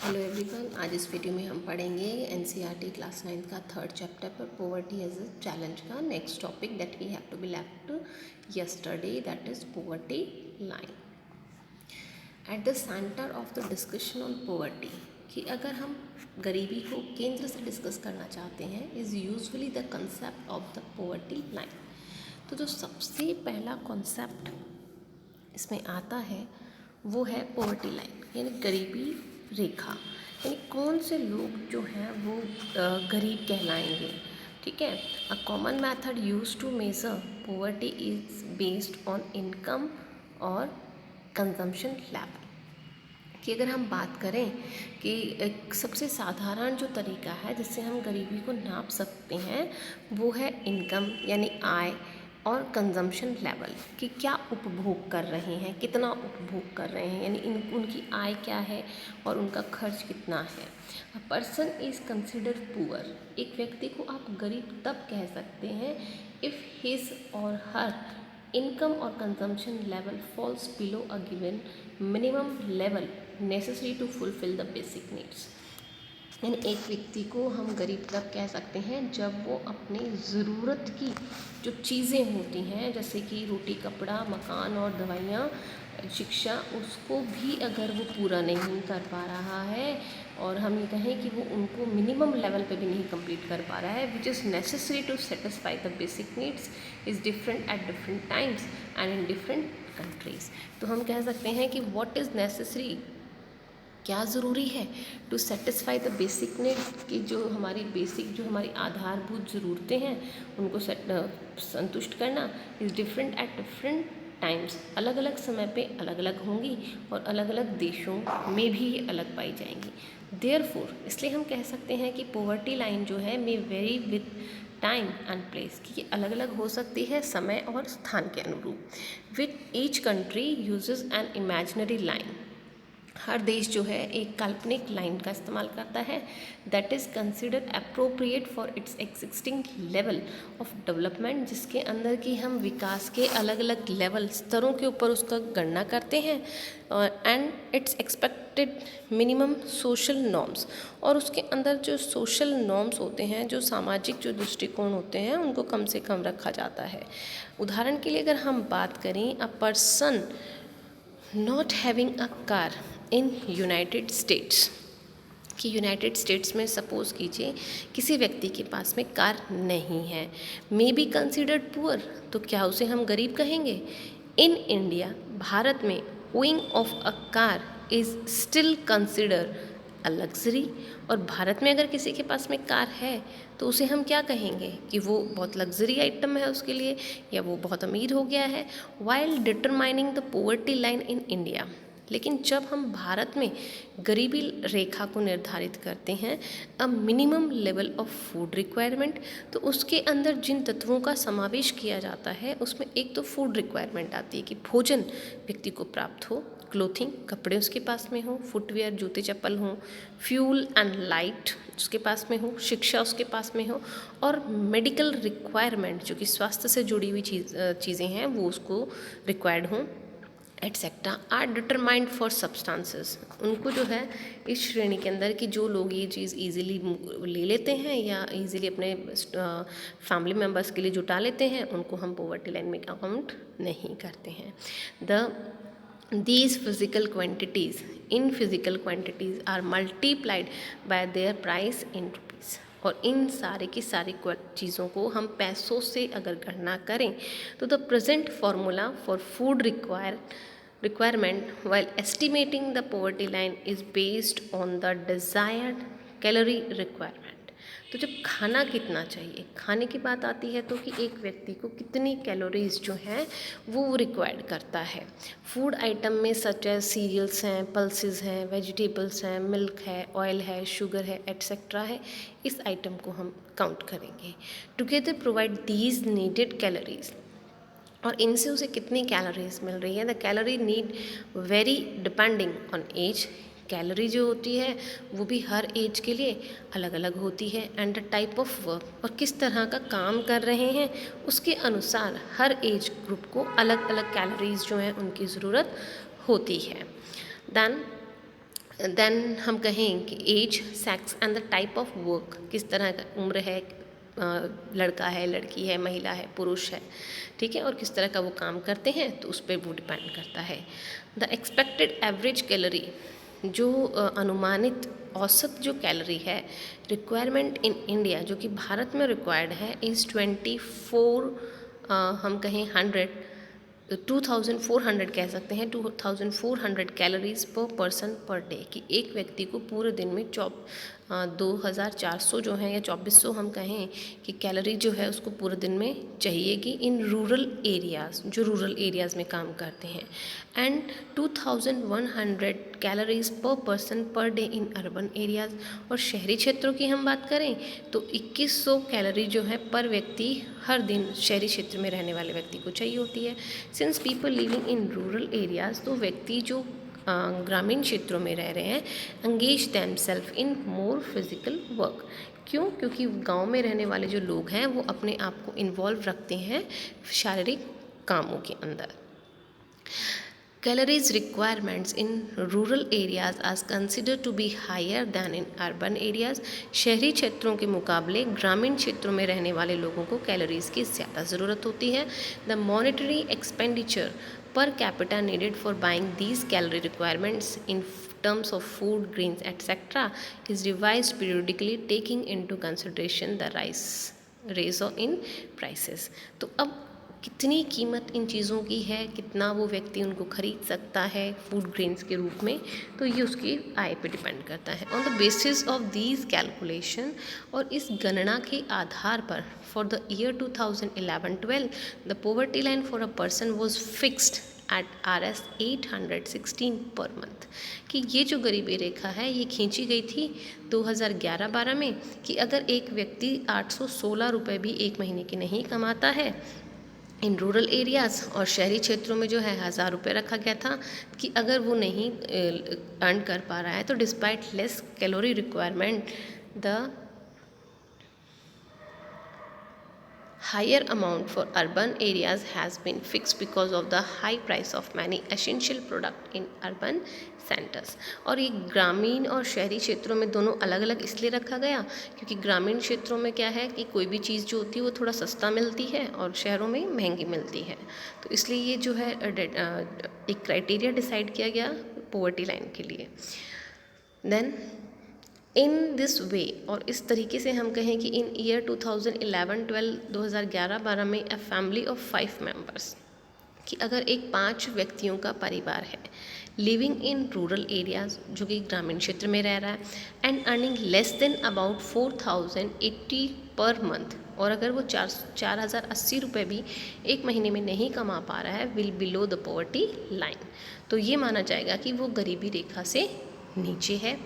Hello everyone, आज इस video में हम पढ़ेंगे एनसीईआरटी क्लास 9 का थर्ड चैप्टर पर पॉवर्टी एज अ चैलेंज का next topic that we have to be left yesterday, that is poverty line. At the centre of the discussion on poverty, कि अगर हम गरीबी को केंद्र से डिस्कस करना चाहते हैं, is usually the concept of the poverty line. तो जो सबसे पहला कॉन्सेप्ट इसमें आता है वो है पॉवर्टी लाइन, यानी गरीबी रेखा। यानी कौन से लोग जो हैं वो गरीब कहलाएंगे। ठीक है। A common method use to measure poverty is based on income और कंजम्पशन लेवल। कि अगर हम बात करें कि एक सबसे साधारण जो तरीका है जिससे हम गरीबी को नाप सकते हैं वो है इनकम, यानी आय, और कंजम्पशन लेवल, कि क्या उपभोग कर रहे हैं, कितना उपभोग कर रहे हैं, यानी उनकी आय क्या है और उनका खर्च कितना है। A person is considered poor, एक व्यक्ति को आप गरीब तब कह सकते हैं इफ़ हिज और हर इनकम और consumption level falls below a given minimum level necessary to fulfil the basic needs. यानी एक व्यक्ति को हम गरीब तब कह सकते हैं जब वो अपनी ज़रूरत की जो चीज़ें होती हैं, जैसे कि रोटी, कपड़ा, मकान और दवाइयाँ, शिक्षा, उसको भी अगर वो पूरा नहीं कर पा रहा है, और हम ये कहें कि वो उनको मिनिमम लेवल पे भी नहीं कंप्लीट कर पा रहा है, which is necessary to satisfy the basic needs, is different at different times and in different countries. तो हम कह सकते हैं कि व्हाट इज़ नेसेसरी, क्या ज़रूरी है to satisfy the basic needs, की जो हमारी बेसिक, जो हमारी आधारभूत ज़रूरतें हैं उनको संतुष्ट करना, is different at different times, अलग अलग समय पे अलग अलग होंगी और अलग अलग देशों में भी ये अलग पाई जाएंगी। देयरफॉर इसलिए हम कह सकते हैं कि पॉवर्टी लाइन जो है may vary with time and place, कि ये अलग अलग हो सकती है समय और स्थान के अनुरूप। With each country uses an imaginary line, हर देश जो है एक काल्पनिक लाइन का इस्तेमाल करता है, that is considered appropriate for its existing level of development, जिसके अंदर कि हम विकास के अलग अलग लेवल, स्तरों के ऊपर उसका गणना करते हैं, and it's expected minimum social norms, और उसके अंदर जो सोशल नॉर्म्स होते हैं, जो सामाजिक जो दृष्टिकोण होते हैं, उनको कम से कम रखा जाता है। उदाहरण के लिए अगर हम बात करें, a person not having a car in United states, कि यूनाइटेड स्टेट्स में सपोज़ कीजिए किसी व्यक्ति के पास में कार नहीं है, मे बी कंसिडर्ड पुअर, तो क्या उसे हम गरीब कहेंगे। इन इंडिया, भारत में, owing of a car is still consider a luxury, और भारत में अगर किसी के पास में कार है तो उसे हम क्या कहेंगे कि वो बहुत लग्जरी आइटम है उसके लिए, या वो बहुत अमीर हो गया है। While determining the poverty line in India, लेकिन जब हम भारत में गरीबी रेखा को निर्धारित करते हैं, a minimum level of food requirement, तो उसके अंदर जिन तत्वों का समावेश किया जाता है उसमें एक तो फूड रिक्वायरमेंट आती है कि भोजन व्यक्ति को प्राप्त हो, क्लोथिंग, कपड़े उसके पास में हो, फुटवेयर, जूते चप्पल हों, फ्यूल एंड लाइट उसके पास में हो, शिक्षा उसके पास में हो, और मेडिकल रिक्वायरमेंट जो कि स्वास्थ्य से जुड़ी हुई चीज़ें हैं वो उसको रिक्वायर्ड हों, etcetera are determined for substances. उनको जो है इस श्रेणी के अंदर कि जो लोग ये चीज़ इजीली ले लेते हैं या इजीली अपने फैमिली मेम्बर्स के लिए जुटा लेते हैं, उनको हम पॉवर्टी लाइन में काउंट नहीं करते हैं। These physical quantities in physical quantities are multiplied by their price in rupees, और इन सारे की सारी चीज़ों को हम पैसों से अगर गणना करें तो the present formula for food requirement while estimating the poverty line is based on the desired calorie requirement। तो जब खाना कितना चाहिए, खाने की बात आती है तो कि एक व्यक्ति को कितनी कैलोरीज जो हैं वो रिक्वायर्ड करता है। फूड आइटम में सच एज सीरियल्स हैं, पल्सेस हैं, वेजिटेबल्स हैं, मिल्क है, ऑयल है, शुगर है, एट्सेट्रा है, इस आइटम को हम काउंट करेंगे। Together provide these needed calories, और इनसे उसे कितनी कैलोरीज मिल रही है। The calorie need vary depending on age, calorie जो होती है वो भी हर एज के लिए अलग अलग होती है, and the type of work, और किस तरह का काम कर रहे हैं उसके अनुसार हर एज ग्रुप को अलग अलग कैलोरीज जो हैं उनकी ज़रूरत होती है। दैन देन हम कहें कि age, sex and the type of work, किस तरह का उम्र है, लड़का है, लड़की है, महिला है, पुरुष है, ठीक है, और किस तरह का वो काम करते हैं, तो उस पर वो डिपेंड करता है। द एक्सपेक्टेड एवरेज कैलोरी, जो अनुमानित औसत जो कैलोरी है रिक्वायरमेंट इन इंडिया, जो कि भारत में रिक्वायर्ड है, इज़ 24 हम कहें 2400 कह सकते हैं, 2400 कैलोरीज पर पर्सन पर डे, कि एक व्यक्ति को पूरे दिन में 2400 जो है या 2400 हम कहें कि कैलोरी जो है उसको पूरे दिन में चाहिएगी इन रूरल एरियाज़, जो रूरल एरियाज़ में काम करते हैं, एंड 2100 कैलोरीज पर person per day in urban areas. और शहरी क्षेत्रों की हम बात करें तो 2100 कैलोरी जो है पर व्यक्ति हर दिन शहरी क्षेत्र में रहने वाले व्यक्ति को चाहिए होती है। Since people living in rural areas, तो व्यक्ति जो ग्रामीण क्षेत्रों में रह रहे हैं, engage them self in more physical work. क्यों? क्योंकि गांव में रहने वाले जो लोग हैं वो अपने आप को इन्वॉल्व रखते हैं शारीरिक कामों के अंदर। Calories requirements in rural areas are considered to be higher than in urban areas। शहरी क्षेत्रों के मुकाबले ग्रामीण क्षेत्रों में रहने वाले लोगों को कैलोरीज की ज़्यादा ज़रूरत होती है। The monetary expenditure per capita needed for buying these calorie requirements in terms of food, grains, etc. is revised periodically, taking into consideration the rise in prices। तो अब कितनी कीमत इन चीज़ों की है, कितना वो व्यक्ति उनको खरीद सकता है फूड ग्रेन्स के रूप में, तो ये उसकी आय पे डिपेंड करता है। On the basis of these calculation, और इस गणना के आधार पर, for the year 2011-12 the poverty line for a person was fixed at Rs 816 per month, कि ये जो गरीबी रेखा है ये खींची गई थी 2011-12 में, कि अगर एक व्यक्ति 816 रुपये भी एक महीने के नहीं कमाता है इन रूरल एरियाज़, और शहरी क्षेत्रों में जो है 1000 रुपये रखा गया था, कि अगर वो नहीं अर्न कर पा रहा है तो despite less calorie requirement the higher amount for urban areas has been fixed because of the high price of many essential product in urban centers। और ये ग्रामीण और शहरी क्षेत्रों में दोनों अलग अलग इसलिए रखा गया क्योंकि ग्रामीण क्षेत्रों में क्या है कि कोई भी चीज़ जो होती है वो थोड़ा सस्ता मिलती है और शहरों में महंगी मिलती है, तो इसलिए ये जो है एक क्राइटेरिया डिसाइड किया गया पॉवर्टी लाइन के लिए। देन इन दिस वे, और इस तरीके से हम कहें कि इन ईयर 2011-12 2011-12 में अ फैमिली ऑफ 5 मेंबर्स, कि अगर एक 5 व्यक्तियों का परिवार है लिविंग इन रूरल एरियाज, जो कि ग्रामीण क्षेत्र में रह रहा है, and earning less than about 4080 per month, और अगर वो 4080 रुपये भी एक महीने में नहीं कमा पा रहा है, will below the poverty line, तो ये माना जाएगा कि वो गरीबी रेखा से नीचे है।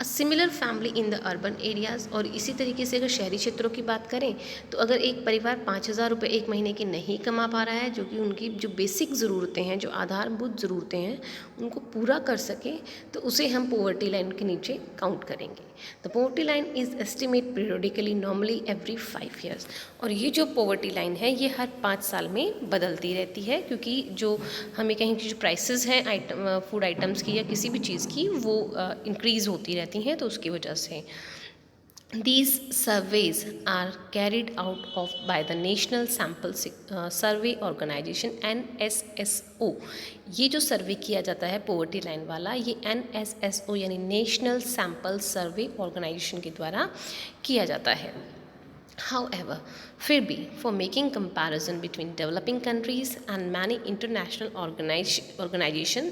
A similar family in the urban areas, और इसी तरीके से अगर शहरी क्षेत्रों की बात करें तो अगर एक परिवार 5000 रुपये एक महीने के नहीं कमा पा रहा है, जो कि उनकी जो बेसिक ज़रूरतें हैं, जो आधारभूत ज़रूरतें हैं, उनको पूरा कर सके, तो उसे हम पॉवर्टी लाइन के नीचे काउंट करेंगे। The poverty line is estimate periodically normally every 5 years, और ये जो पॉवर्टी लाइन है ये हर 5 साल में बदलती रहती है, क्योंकि जो हमें कहीं की जो प्राइसेस हैं फूड आइटम्स की या किसी भी चीज़ की, वो इंक्रीज़ होती रहती हैं, तो उसकी वजह से। These surveys are carried out of by the National Sample Survey Organization NSSO। ये जो सर्वे किया जाता है पॉवर्टी लाइन वाला, ये NSSO यानी नेशनल सैम्पल सर्वे ऑर्गेनाइजेशन के द्वारा किया जाता है। However, फिर भी for making comparison between developing countries and many international organization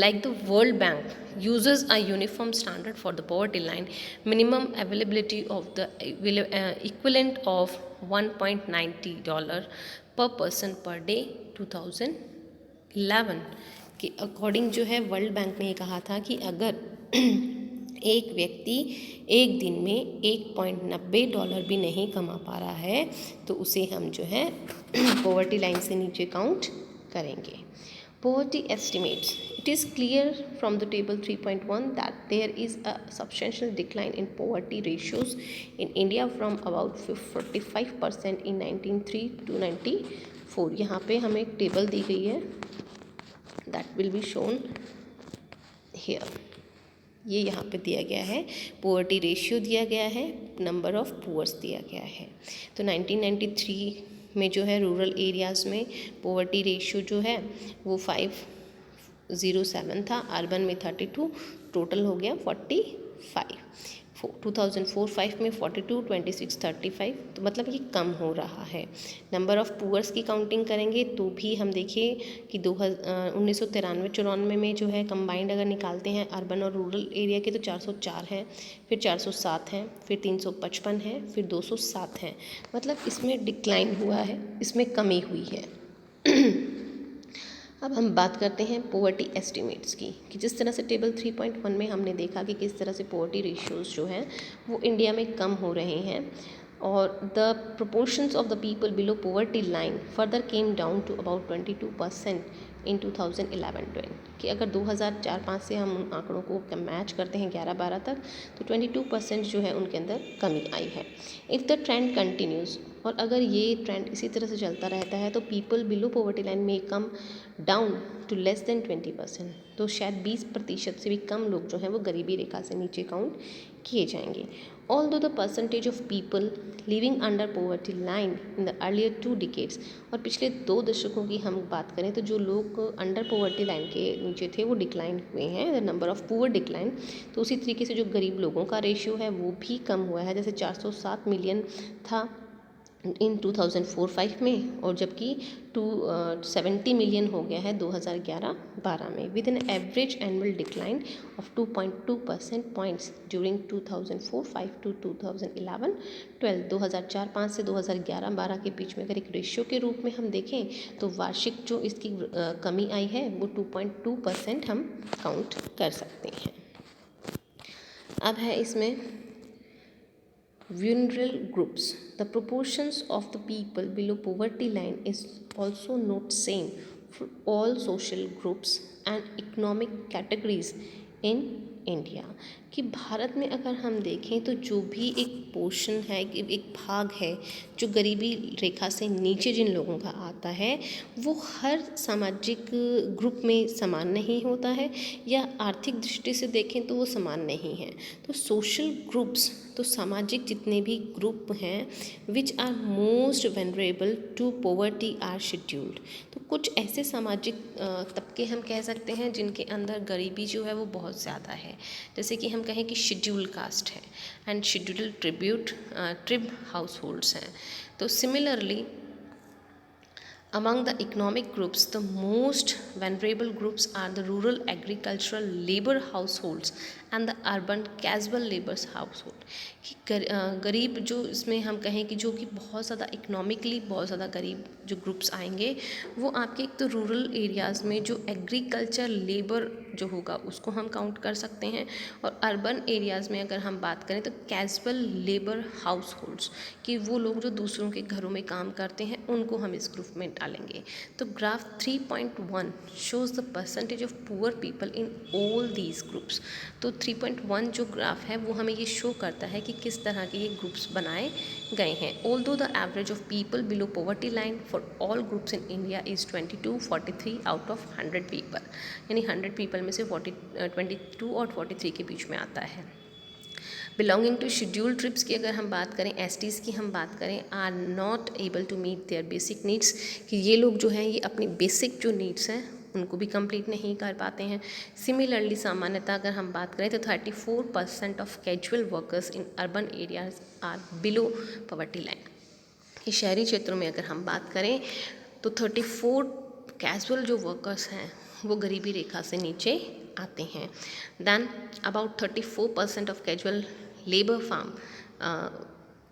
like the World Bank uses a uniform standard for the poverty line, minimum availability of the equivalent of $1.90 per person per day 2011 के according जो है world bank ने ये कहा था कि अगर एक व्यक्ति एक दिन में $1.90 भी नहीं कमा पा रहा है तो उसे हम जो है पॉवर्टी लाइन से नीचे काउंट करेंगे। Poverty estimates. It is clear from the table 3.1 that there is a substantial decline in poverty ratios in India from about 45% in 1903 to 94। यहाँ पे हमें एक टेबल दी गई है that will be shown here। ये यहाँ पे दिया गया है, पोवर्टी रेशियो दिया गया है, नंबर ऑफ़ पुअर्स दिया गया है। तो 1993 में जो है रूरल एरियाज़ में पोवर्टी रेशियो जो है वो 507 था, अर्बन में 32, टोटल हो गया 45। 2004-5 में 42, 26, 35, तो मतलब ये कम हो रहा है। नंबर ऑफ़ पुअर्स की काउंटिंग करेंगे तो भी हम देखिए कि 1993-94 में जो है कंबाइंड अगर निकालते हैं अर्बन और रूरल एरिया के तो 404 हैं, फिर 407 हैं, फिर 355 हैं, फिर 207 हैं, मतलब इसमें डिक्लाइन हुआ है, इसमें कमी हुई है। अब हम बात करते हैं पोवर्टी एस्टिमेट्स की, कि जिस तरह से टेबल 3.1 में हमने देखा कि किस तरह से पोवर्टी रेशियोज़ जो हैं वो इंडिया में कम हो रहे हैं, और the proportions of the people below poverty line further came down to about 22% in 2011-12, कि अगर 2004-05 से हम उन आंकड़ों को मैच करते हैं 11-12 तक, तो 22% जो है उनके अंदर कमी आई है। इफ़ द ट्रेंड कंटिन्यूज़, और अगर ये ट्रेंड इसी तरह से चलता रहता है तो पीपल बिलो पोवर्टी लाइन में come down to less than 20%, तो शायद 20% से भी कम लोग जो हैं वो गरीबी रेखा से नीचे काउंट किए जाएंगे। Although the percentage of people living under poverty line in the earlier 2 decades, और पिछले 2 दशकों की हम बात करें तो जो लोग अंडर पोवर्टी लाइन के नीचे थे वो डिक्लाइन हुए हैं, the number of poor decline, तो उसी तरीके से जो गरीब लोगों का रेशियो है वो भी कम हुआ है, जैसे 407 मिलियन था इन 2004-05 में, और जबकि 270 मिलियन हो गया है 2011-12 में, with an average annual decline of 2.2 percent points during 2004-05 to 2011-12। 2004-05 से 2011-12 के बीच में अगर एक रेशियो के रूप में हम देखें तो वार्षिक जो इसकी कमी आई है वो 2.2% हम काउंट कर सकते हैं। अब है इसमें vulnerable groups. The proportions of the people below poverty line is also not same for all social groups and economic categories in India, कि भारत में अगर हम देखें तो जो भी एक पोर्शन है, एक भाग है जो गरीबी रेखा से नीचे जिन लोगों का आता है वो हर सामाजिक ग्रुप में समान नहीं होता है, या आर्थिक दृष्टि से देखें तो वो समान नहीं है। तो सोशल ग्रुप्स, तो सामाजिक जितने भी ग्रुप हैं which are most vulnerable to poverty are scheduled, तो कुछ ऐसे सामाजिक तबके हम कह सकते हैं जिनके अंदर गरीबी जो है वो बहुत ज़्यादा है, जैसे कि हम कहें कि शेड्यूल कास्ट है एंड शेड्यूल ट्रिब हाउस होल्ड्स हैं। तो similarly among the economic groups, the most vulnerable groups are the rural agricultural labor households and the urban casual labours household, कि गरीब जो इसमें हम कहें कि जो कि बहुत ज़्यादा इकोनॉमिकली बहुत ज़्यादा गरीब जो ग्रुप्स आएंगे वो आपके एक तो रूरल एरियाज़ में जो एग्रीकल्चर लेबर जो होगा उसको हम काउंट कर सकते हैं, और अर्बन एरियाज़ में अगर हम बात करें तो कैजुअल लेबर हाउस होल्ड्स, कि वो लोग जो दूसरों के घरों में काम करते हैं उनको हम इस ग्रुप में डालेंगे। तो graph 3.1 shows the percentage of poor people in all these groups. तो 3.1 जो ग्राफ है वो हमें ये शो करता है कि किस तरह के ये ग्रुप्स बनाए गए हैं। Although the average of people below poverty line for all groups in India is 22-43 out of 100 people, यानी 100 पीपल में से 22 और 43 के बीच में आता है। बिलोंगिंग टू शेड्यूल्ड ट्रिब्स की अगर हम बात करें, एसटीज़ की हम बात करें, are not able to meet their basic needs, कि ये लोग जो हैं ये अपनी बेसिक जो नीड्स हैं उनको भी कंप्लीट नहीं कर पाते हैं। सिमिलरली सामान्यतः अगर हम बात करें तो 34% of casual workers in urban areas are below poverty line, कि शहरी क्षेत्रों में अगर हम बात करें तो 34 कैजुअल जो वर्कर्स हैं वो गरीबी रेखा से नीचे आते हैं। Then about 34% of casual labour farm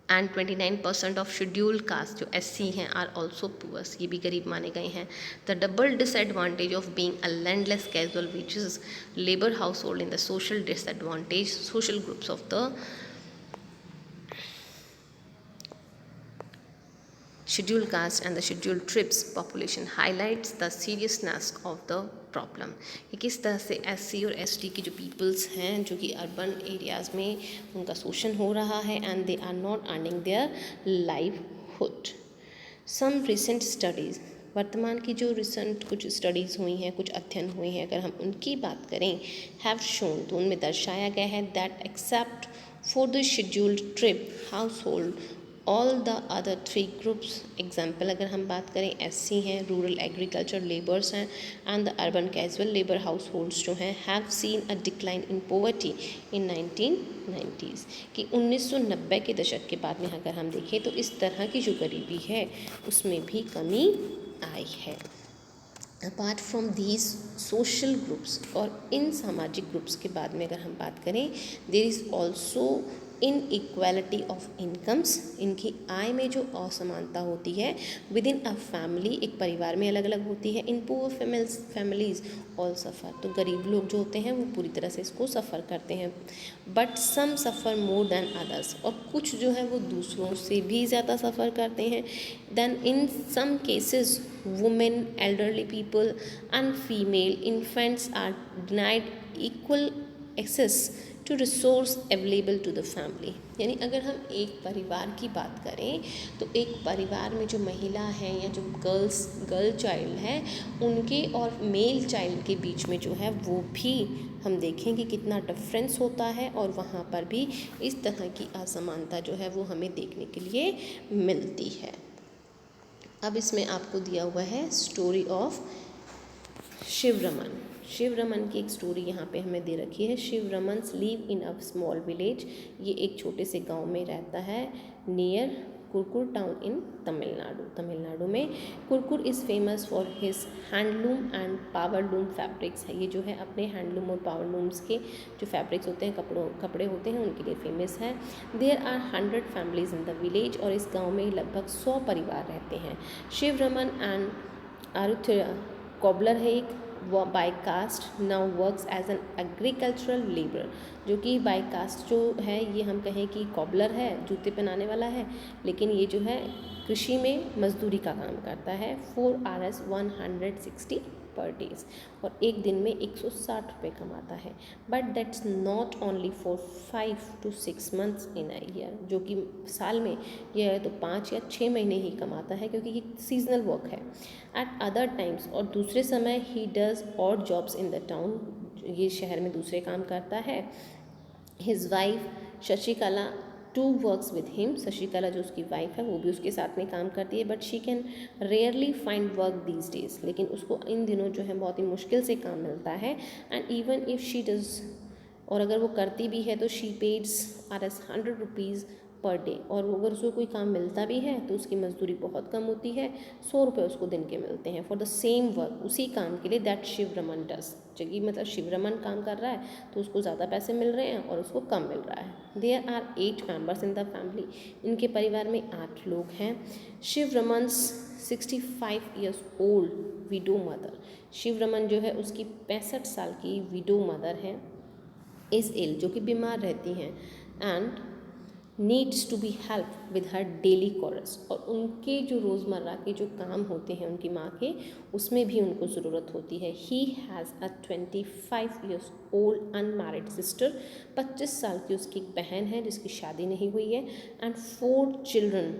and 29% of scheduled caste जो एससी हैं आर ऑल्सो पुअर्स, ये भी गरीब माने गए हैं। The double disadvantage of being a landless casual wages labour household in the social disadvantage social groups of the scheduled caste and the scheduled tribes population highlights the seriousness of the problem, कि किस तरह से SC और ST की जो peoples हैं जो कि अर्बन एरियाज़ में उनका शोषण हो रहा है and they are not earning their livelihood. Some recent studies वर्तमान की जो रिसेंट कुछ स्टडीज़ हुई हैं, कुछ अध्ययन हुए हैं, अगर हम उनकी बात करें, हैव शोन, तो उनमें दर्शाया गया है that except for the scheduled trip house hold all the other 3 groups, example अगर हम बात करें, एससी हैं, रूरल एग्रीकल्चर लेबर्स हैं, and the urban casual labour house holds जो हैं, have seen a decline in poverty in 1990s, कि 1990 के दशक के बाद में अगर हम देखें तो इस तरह की जो गरीबी है उसमें भी कमी आई है। Apart from these social groups, और इन सामाजिक ग्रुप्स के बाद में अगर हम बात करें, there is also inequality of incomes, इनकी आय में जो असमानता होती है विद इन अ फैमिली, एक परिवार में अलग अलग होती है। इन पुअर फैमिलीज ऑल सफ़र, तो गरीब लोग जो होते हैं वो पूरी तरह से इसको सफ़र करते हैं। But some suffer more than others, और कुछ जो है वो दूसरों से भी ज़्यादा सफ़र करते हैं। Then in some cases women, elderly people and female infants are denied equal access to resource available to the family, यानी अगर हम एक परिवार की बात करें तो एक परिवार में जो महिला है या जो गर्ल चाइल्ड है, उनके और मेल चाइल्ड के बीच में जो है वो भी हम देखेंगे कितना डिफरेंस होता है, और वहाँ पर भी इस तरह की असमानता जो है वो हमें देखने के लिए मिलती है। अब इसमें आपको दिया हुआ है स्टोरी ऑफ शिवरमन। शिवरमन की एक स्टोरी यहाँ पे हमें दे रखी है। Shivaramans live in a small village, ये एक छोटे से गांव में रहता है near Kurkur town in Tamil Nadu. Tamil Nadu में Kurkur is famous for his handloom and powerloom fabrics है, ये जो है अपने हैंडलूम और पावरलूम्स के जो फैब्रिक्स होते हैं, कपड़े होते हैं, उनके लिए फेमस है। There are 100 families in the village, और इस गाँव में लगभग 100 परिवार रहते हैं। शिवरमन एंड आरुथ्रा कॉबलर है एक, by caste, now works as an agricultural labour, जो कि बाय कास्ट जो है ये हम कहें कि कॉबलर है, जूते पहनाने वाला है, लेकिन ये जो है कृषि में मजदूरी का काम करता है। 4 hours 160 पर डेज, और एक दिन में 160 रुपये कमाता है। But that's not only for 5 to 6 months in a year, जो कि साल में यह तो 5 या 6 महीने ही कमाता है, क्योंकि ये सीजनल वर्क है। एट अदर टाइम्स, और दूसरे समय ही does odd jobs in the town, ये शहर में दूसरे काम करता है। His wife Shashikala too works with him, Shashikala जो उसकी वाइफ है वो भी उसके साथ में काम करती है। But she can rarely find work these days, लेकिन उसको इन दिनों जो है बहुत ही मुश्किल से काम मिलता है। And even if she does, और अगर वो करती भी है तो she pads R S 100 rupees per day, और अगर उसको कोई काम मिलता भी है तो उसकी मजदूरी बहुत कम होती है, 100 रुपये उसको दिन के मिलते हैं फॉर द सेम वर्क, उसी काम के लिए दैट शिवरमन डज। जबकि मतलब शिवरमन काम कर रहा है तो उसको ज़्यादा पैसे मिल रहे हैं और उसको कम मिल रहा है। There are 8 members in the family, इनके परिवार में 8 लोग हैं। Shivaraman's 65 years old widow mother, Shivaraman जो है उसकी 65 साल की विडो मदर है, इज़ इल, जो कि बीमार रहती हैं, and needs to be help with her daily chores, और उनके जो रोज़मर्रा के जो काम होते हैं उनकी माँ के, उसमें भी उनको ज़रूरत होती है। He has a 25 years old unmarried sister, 25 साल की उसकी एक बहन है जिसकी शादी नहीं हुई है। And 4 children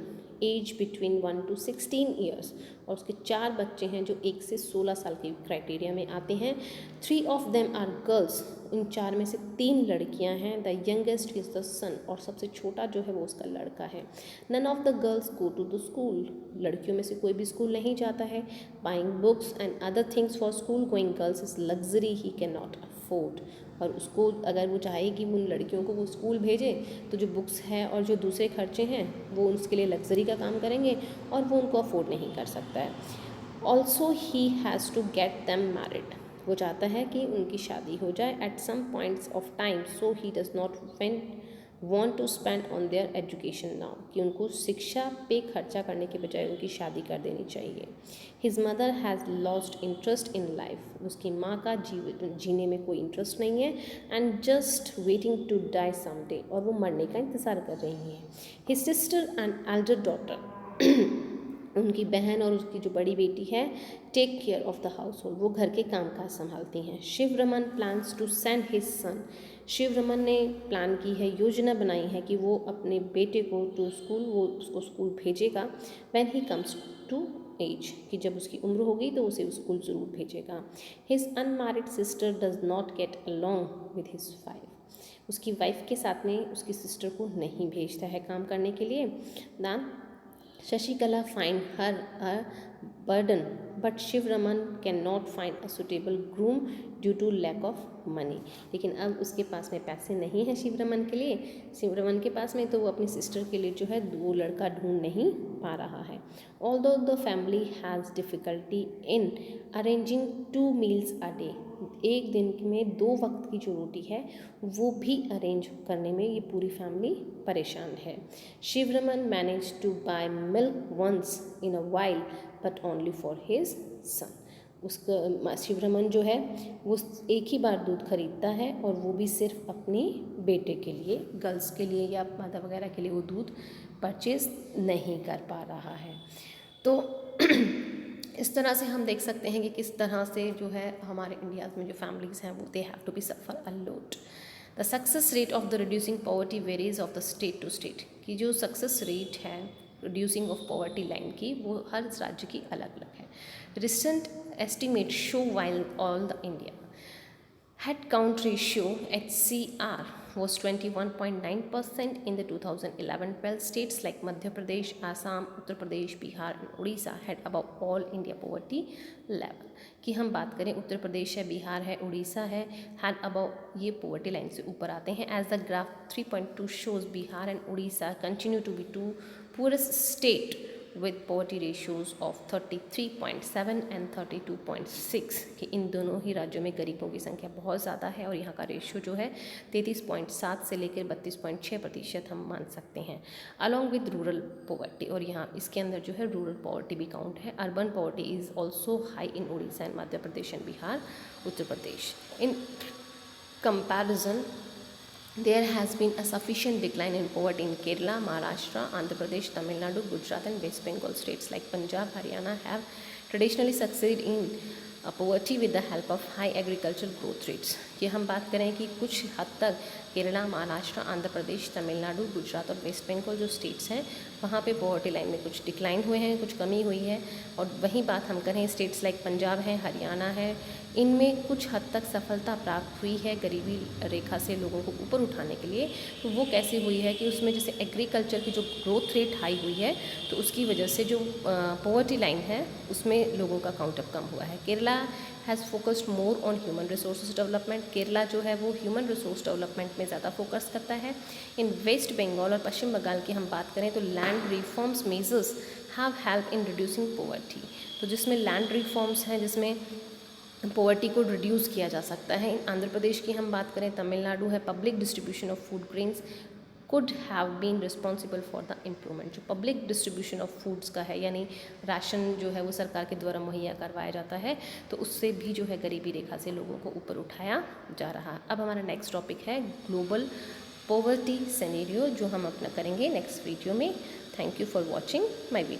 age between 1 to 16 years, और उसके 4 बच्चे हैं जो 1 से 16 साल के क्राइटेरिया में आते हैं। 3 ऑफ देम आर गर्ल्स, इन 4 में से 3 लड़कियां हैं। The youngest is the son, और सबसे छोटा जो है वो उसका लड़का है। None of the girls go to the school, लड़कियों में से कोई भी स्कूल नहीं जाता है। Buying books and other things for school going girls is luxury he can not afford, और उसको अगर वो चाहे कि उन लड़कियों को वो स्कूल भेजे तो जो बुक्स है और जो दूसरे खर्चे हैं वो उसके लिए लग्जरी का काम करेंगे, और वो उनको अफोर्ड नहीं कर सकता है। Also he has to get them married, वो चाहता है कि उनकी शादी हो जाए at some points of time, so he does not want to spend on their education now, कि उनको शिक्षा पे खर्चा करने के बजाय उनकी शादी कर देनी चाहिए। His mother has lost interest in life, उसकी माँ का जीने में कोई इंटरेस्ट नहीं है। And just waiting to die someday, और वो मरने का इंतज़ार कर रही है। His sister and elder daughter, उनकी बहन और उसकी जो बड़ी बेटी है, take care of the household, वो घर के काम काज संभालती हैं। Shivaraman plans to send his son, Shivaraman ने प्लान की है, योजना बनाई है कि वो अपने बेटे को टू स्कूल, वो उसको स्कूल भेजेगा। When he comes to age, कि जब उसकी उम्र होगी तो उसे स्कूल ज़रूर भेजेगा। His unmarried sister does not get along with his wife, उसकी वाइफ के साथ में उसकी सिस्टर को नहीं भेजता है काम करने के लिए। Then Shashikala find her a burden but Shiva Raman can not find a suitable groom due to lack of money, लेकिन अब उसके पास में पैसे नहीं हैं शिव रमन के लिए, शिव रमन के पास में, तो वो अपनी सिस्टर के लिए जो है वो लड़का ढूंढ नहीं पा रहा है। Although the family has difficulty in arranging 2 meals a day, एक दिन में 2 वक्त की जो रोटी है वो भी अरेंज करने में ये पूरी फैमिली परेशान है। Shiva Raman manage to buy milk once in a while but only for his son, उसका शिव रमन जो है वो एक ही बार दूध खरीदता है और वो भी सिर्फ अपने बेटे के लिए, गर्ल्स के लिए या माता वगैरह के लिए वो दूध परचेज नहीं कर पा रहा है। तो इस तरह से हम देख सकते हैं कि किस तरह से जो है हमारे इंडिया में जो फैमिलीज़ हैं वो they have to be suffer a lot. The success rate of the reducing poverty varies of the state to state, की जो सक्सेस रेट है रिड्यूसिंग ऑफ पॉवर्टी लाइन की वो हर राज्य की अलग अलग है। Recent estimate show while all the India head count ratio HCR was 21.9% in the 2011-12 states like Madhya Pradesh, Assam, Uttar Pradesh, Bihar and Odisha had above all India poverty level, कि हम बात करें उत्तर प्रदेश है, बिहार है, उड़ीसा है, had above ये poverty line से ऊपर आते हैं। As the graph 3.2 shows, Bihar and Odisha continue to be two poorest state with poverty ratios of 33.7 and 32.6, कि इन दोनों ही राज्यों में गरीबों की संख्या बहुत ज़्यादा है और यहाँ का रेशियो जो है 33.7 से लेकर 32.6% हम मान सकते हैं। अलॉन्ग विद रूरल पॉवर्टी, और यहाँ इसके अंदर जो है रूरल पॉवर्टी भी काउंट है। Urban poverty is also high in Orissa and Madhya Pradesh and Bihar, Uttar Pradesh. In comparison there has been a sufficient decline in poverty in Kerala, Maharashtra, Andhra Pradesh, Tamil Nadu, Gujarat and West Bengal. States like Punjab, Haryana have traditionally succeeded in poverty with the help of high agricultural growth rates। ये हम बात करें कि कुछ हद तक केरला, महाराष्ट्र, आंध्र प्रदेश, तमिलनाडु, गुजरात और waste Bengal जो स्टेट्स हैं वहाँ पे पॉवर्टी लाइन में कुछ डिक्लाइन हुए हैं, कुछ कमी हुई है। और वहीं बात हम करें स्टेट्स लाइक पंजाब है, हरियाणा है, इनमें कुछ हद तक सफलता प्राप्त हुई है गरीबी रेखा से लोगों को ऊपर उठाने के लिए। तो वो कैसे हुई है कि उसमें जैसे एग्रीकल्चर की जो ग्रोथ रेट हाई हुई है तो उसकी वजह से जो पॉवर्टी लाइन है उसमें लोगों का काउंटअप कम हुआ है। Kerala has focused more on human resource development, Kerala जो है वो ह्यूमन रिसोर्स डेवलपमेंट में ज़्यादा फोकस करता है। इन वेस्ट बंगाल और पश्चिम बंगाल की हम बात करें तो land reforms measures have help in reducing poverty, तो जिसमें लैंड रिफॉर्म्स हैं जिसमें पॉवर्टी को रिड्यूस किया जा सकता है। आंध्र प्रदेश की हम बात करें, तमिलनाडु है, public distribution of food grains could have been responsible for the improvement. जो पब्लिक डिस्ट्रीब्यूशन ऑफ फूड्स का है यानी राशन जो है वो सरकार के द्वारा मुहैया करवाया जाता है, तो उससे भी जो है गरीबी रेखा से लोगों को ऊपर उठाया जा रहा है। अब हमारा नेक्स्ट टॉपिक है ग्लोबल पॉवर्टी सिनेरियो, जो हम अपना करेंगे नेक्स्ट वीडियो में। Thank you for watching my video.